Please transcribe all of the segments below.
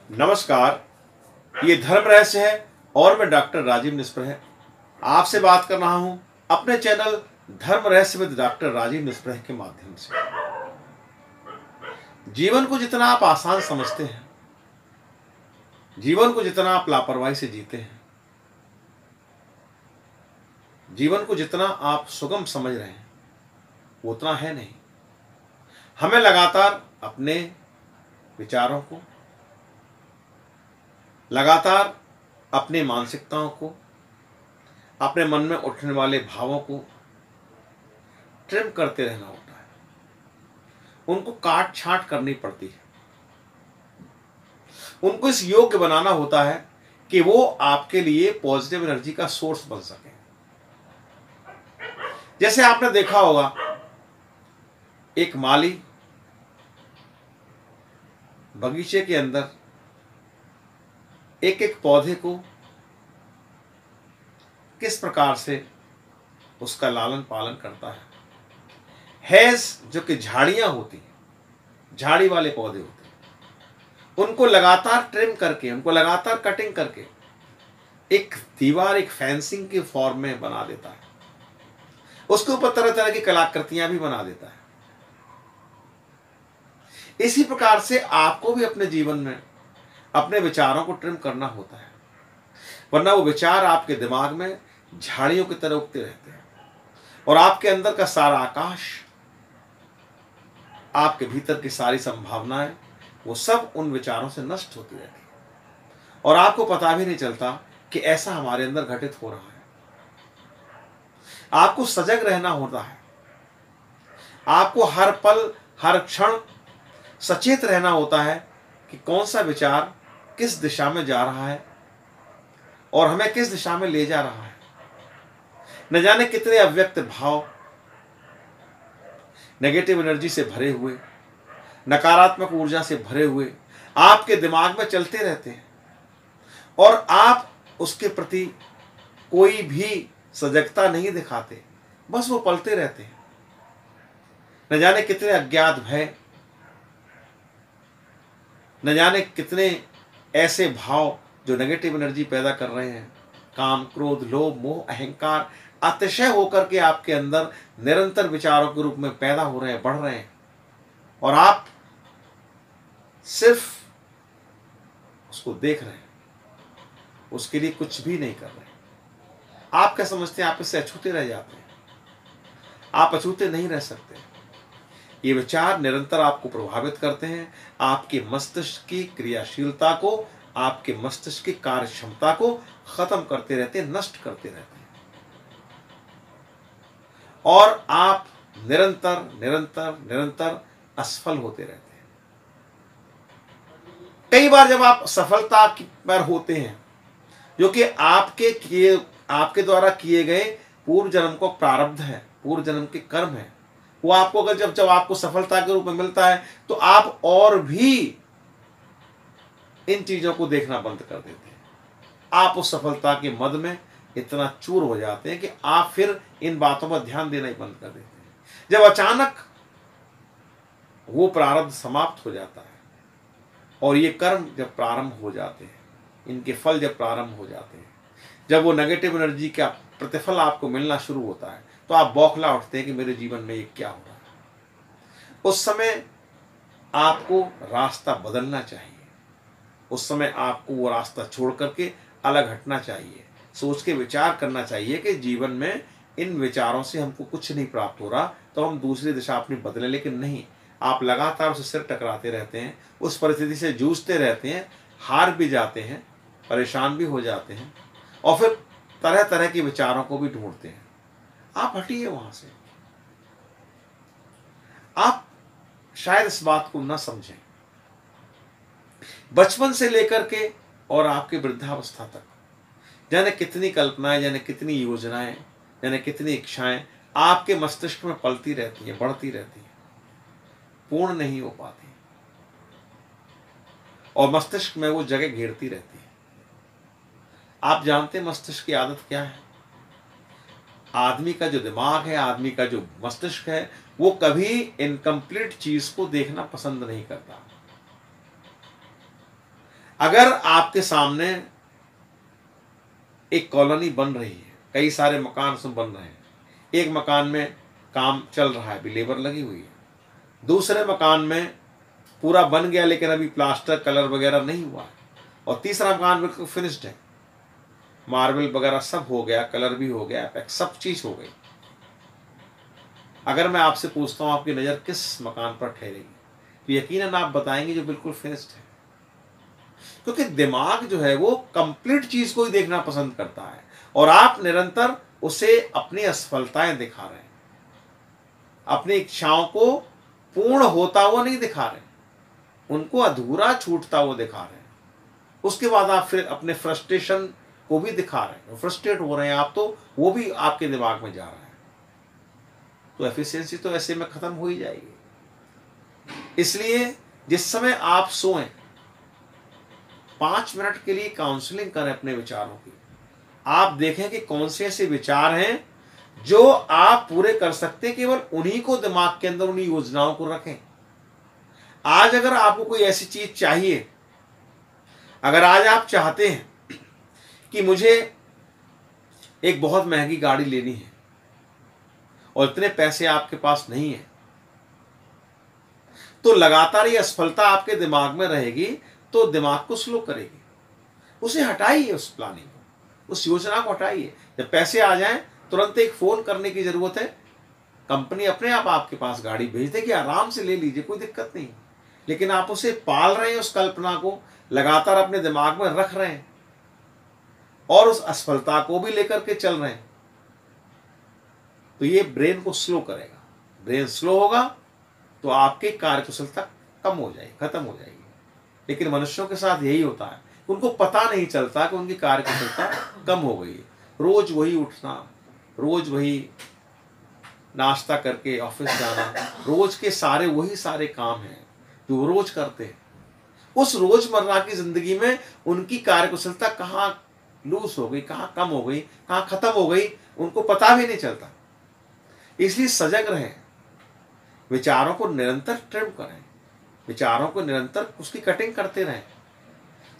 नमस्कार। ये धर्म रहस्य है और मैं डॉक्टर राजीव निस्पर है आपसे बात कर रहा हूं अपने चैनल धर्म रहस्य विद डॉक्टर राजीव निस्पर के माध्यम से। जीवन को जितना आप आसान समझते हैं, जीवन को जितना आप लापरवाही से जीते हैं, जीवन को जितना आप सुगम समझ रहे हैं, वो उतना है नहीं। हमें लगातार अपने विचारों को, लगातार अपनी मानसिकताओं को, अपने मन में उठने वाले भावों को ट्रिम करते रहना होता है। उनको काट छांट करनी पड़ती है। उनको इस योग्य बनाना होता है कि वो आपके लिए पॉजिटिव एनर्जी का सोर्स बन सके। जैसे आपने देखा होगा, एक माली बगीचे के अंदर एक एक पौधे को किस प्रकार से उसका लालन पालन करता है। हैज जो कि झाड़ियां होती हैं, झाड़ी वाले पौधे होते हैं, उनको लगातार ट्रिम करके, उनको लगातार कटिंग करके एक दीवार, एक फेंसिंग की फॉर्म में बना देता है। उसके ऊपर तरह तरह की कलाकृतियां भी बना देता है। इसी प्रकार से आपको भी अपने जीवन में अपने विचारों को ट्रिम करना होता है, वरना वो विचार आपके दिमाग में झाड़ियों की तरह उगते रहते हैं और आपके अंदर का सारा आकाश, आपके भीतर की सारी संभावनाएं, वो सब उन विचारों से नष्ट होती रहती है और आपको पता भी नहीं चलता कि ऐसा हमारे अंदर घटित हो रहा है। आपको सजग रहना होता है। आपको हर पल, हर क्षण सचेत रहना होता है कि कौन सा विचार किस दिशा में जा रहा है और हमें किस दिशा में ले जा रहा है। न जाने कितने अव्यक्त भाव नेगेटिव एनर्जी से भरे हुए, नकारात्मक ऊर्जा से भरे हुए आपके दिमाग में चलते रहते हैं और आप उसके प्रति कोई भी सजगता नहीं दिखाते, बस वो पलते रहते हैं। न जाने कितने अज्ञात भय, न जाने कितने ऐसे भाव जो नेगेटिव एनर्जी पैदा कर रहे हैं। काम, क्रोध, लोभ, मोह, अहंकार अतिशय होकर के आपके अंदर निरंतर विचारों के रूप में पैदा हो रहे हैं, बढ़ रहे हैं और आप सिर्फ उसको देख रहे हैं, उसके लिए कुछ भी नहीं कर रहे। आप क्या समझते हैं? आप इससे अछूते रह जाते हैं। आप अछूते नहीं रह सकते। ये विचार निरंतर आपको प्रभावित करते हैं, आपके मस्तिष्क की क्रियाशीलता को, आपके मस्तिष्क की कार्य क्षमता को खत्म करते रहते हैं, नष्ट करते रहते हैं और आप निरंतर निरंतर निरंतर असफल होते रहते हैं। कई बार जब आप सफलता पर होते हैं, जो कि आपके द्वारा किए गए पूर्व जन्म को प्रारब्ध है, पूर्व जन्म के कर्म है, वो आपको अगर जब आपको सफलता के रूप में मिलता है तो आप और भी इन चीजों को देखना बंद कर देते हैं। आप उस सफलता के मद में इतना चूर हो जाते हैं कि आप फिर इन बातों पर ध्यान देना ही बंद कर देते हैं। जब अचानक वो प्रारब्ध समाप्त हो जाता है और ये कर्म जब प्रारंभ हो जाते हैं, इनके फल जब प्रारंभ हो जाते हैं, जब वो नेगेटिव एनर्जी का प्रतिफल आपको मिलना शुरू होता है, तो आप बौखला उठते हैं कि मेरे जीवन में ये क्या हो रहा है। उस समय आपको रास्ता बदलना चाहिए। उस समय आपको वो रास्ता छोड़ करके अलग हटना चाहिए। सोच के विचार करना चाहिए कि जीवन में इन विचारों से हमको कुछ नहीं प्राप्त हो रहा, तो हम दूसरी दिशा अपनी बदलें। लेकिन नहीं, आप लगातार उससे सिर टकराते रहते हैं, उस परिस्थिति से जूझते रहते हैं, हार भी जाते हैं, परेशान भी हो जाते हैं और फिर तरह तरह के विचारों को भी ढूंढते हैं। आप हटिए वहां से। आप शायद इस बात को न समझें। बचपन से लेकर के और आपके वृद्धावस्था तक जाने कितनी कल्पनाएं, जाने कितनी योजनाएं, जाने कितनी इच्छाएं आपके मस्तिष्क में पलती रहती हैं, बढ़ती रहती हैं, पूर्ण नहीं हो पाती और मस्तिष्क में वो जगह घेरती रहती है। आप जानते हैं मस्तिष्क की आदत क्या है? आदमी का जो दिमाग है, आदमी का जो मस्तिष्क है, वो कभी इनकम्प्लीट चीज को देखना पसंद नहीं करता। अगर आपके सामने एक कॉलोनी बन रही है, कई सारे मकान उसमें बन रहे हैं, एक मकान में काम चल रहा है, अभी लेबर लगी हुई है, दूसरे मकान में पूरा बन गया लेकिन अभी प्लास्टर कलर वगैरह नहीं हुआ है, और तीसरा मकान बिल्कुल फिनिश्ड है, मार्बल वगैरह सब हो गया, कलर भी हो गया, सब चीज हो गई। अगर मैं आपसे पूछता हूं आपकी नजर किस मकान पर ठहरेगी, तो यकीनन आप बताएंगे जो बिल्कुल फिनिश्ड है, क्योंकि दिमाग जो है वो कंप्लीट चीज को ही देखना पसंद करता है, और आप निरंतर उसे अपनी असफलताएं दिखा रहे हैं, अपनी इच्छाओं को पूर्ण होता हुआ नहीं दिखा रहे, उनको अधूरा छूटता हुआ दिखा रहे हैं। उसके बाद आप फिर अपने फ्रस्ट्रेशन को भी दिखा रहे हैं, फ्रस्ट्रेट हो रहे हैं आप, तो वो भी आपके दिमाग में जा रहा है, तो एफिशिएंसी तो ऐसे में खत्म हो ही जाएगी। इसलिए जिस समय आप सोएं 5 मिनट के लिए काउंसलिंग करें अपने विचारों की, आप देखें कि कौन से ऐसे विचार हैं जो आप पूरे कर सकते हैं, केवल उन्हीं को दिमाग के अंदर, उन्हीं योजनाओं को रखें। आज अगर आपको कोई ऐसी चीज चाहिए, अगर आज आप चाहते हैं कि मुझे एक बहुत महंगी गाड़ी लेनी है और इतने पैसे आपके पास नहीं है, तो लगातार ये असफलता आपके दिमाग में रहेगी, तो दिमाग को स्लो करेगी। उसे हटाइए, उस प्लानिंग को, उस योजना को हटाइए। जब पैसे आ जाएं तुरंत एक फोन करने की जरूरत है, कंपनी अपने आप आपके पास गाड़ी भेज देगी, आराम से ले लीजिए, कोई दिक्कत नहीं। लेकिन आप उसे पाल रहे हैं, उस कल्पना को लगातार अपने दिमाग में रख रहे हैं और उस असफलता को भी लेकर के चल रहे हैं, तो ये ब्रेन को स्लो करेगा। ब्रेन स्लो होगा तो आपकी कार्यकुशलता कम हो जाएगी, खत्म हो जाएगी। लेकिन मनुष्यों के साथ यही होता है, उनको पता नहीं चलता कि उनकी कार्यकुशलता कम हो गई है। रोज वही उठना, रोज वही नाश्ता करके ऑफिस जाना, रोज के सारे वही सारे काम हैं जो वो रोज करते हैं। उस रोजमर्रा की जिंदगी में उनकी कार्यकुशलता कहाँ लूज हो गई, कहाँ कम हो गई, कहाँ खत्म हो गई, उनको पता भी नहीं चलता। इसलिए सजग रहें, विचारों को निरंतर ट्रिम करें, विचारों को निरंतर उसकी कटिंग करते रहें।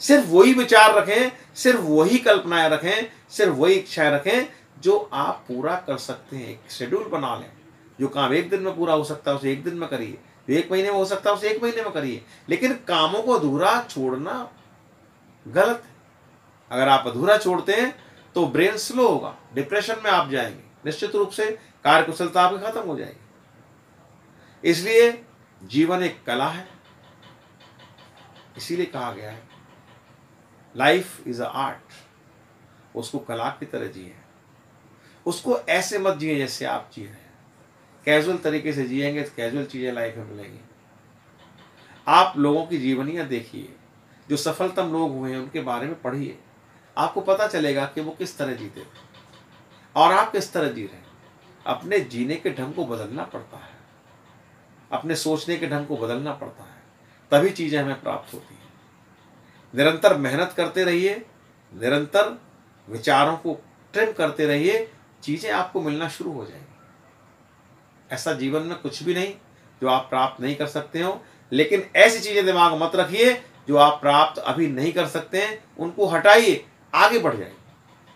सिर्फ वही विचार रखें, सिर्फ वही कल्पनाएं रखें, सिर्फ वही इच्छाएं रखें जो आप पूरा कर सकते हैं। एक शेड्यूल बना लें, जो काम 1 दिन में पूरा हो सकता है उसे 1 दिन में करिए, जो 1 महीने में हो सकता है उसे 1 महीने में करिए। लेकिन कामों को अधूरा छोड़ना गलत है। अगर आप अधूरा छोड़ते हैं तो ब्रेन स्लो होगा, डिप्रेशन में आप जाएंगे, निश्चित रूप से कार्यकुशलता आपकी खत्म हो जाएगी। इसलिए जीवन एक कला है, इसीलिए कहा गया है लाइफ इज अ आर्ट। उसको कला की तरह जिए, उसको ऐसे मत जिए जैसे आप जी रहे हैं। कैजुअल तरीके से जिएंगे तो कैजुअल चीजें लाइफ में मिलेंगी। आप लोगों की जीवनियां देखिए, जो सफलतम लोग हुए हैं उनके बारे में पढ़िए, आपको पता चलेगा कि वो किस तरह जीते थे और आप किस तरह जी रहे हैं। अपने जीने के ढंग को बदलना पड़ता है, अपने सोचने के ढंग को बदलना पड़ता है, तभी चीजें हमें प्राप्त होती हैं। निरंतर मेहनत करते रहिए, निरंतर विचारों को ट्रिम करते रहिए, चीजें आपको मिलना शुरू हो जाएंगी। ऐसा जीवन में कुछ भी नहीं जो आप प्राप्त नहीं कर सकते हो, लेकिन ऐसी चीजें दिमाग मत रखिए जो आप प्राप्त अभी नहीं कर सकते हैं, उनको हटाइए, आगे बढ़ जाइए,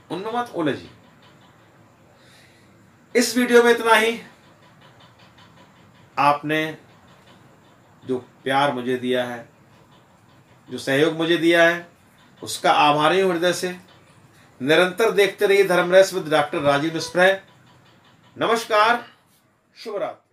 उनमें मत उलझिए। इस वीडियो में इतना ही। आपने जो प्यार मुझे दिया है, जो सहयोग मुझे दिया है, उसका आभारी हूं हृदय से। निरंतर देखते रहिए धर्म रस विद डॉक्टर राजीव निस्प्रह। नमस्कार, शुभ रात्रि।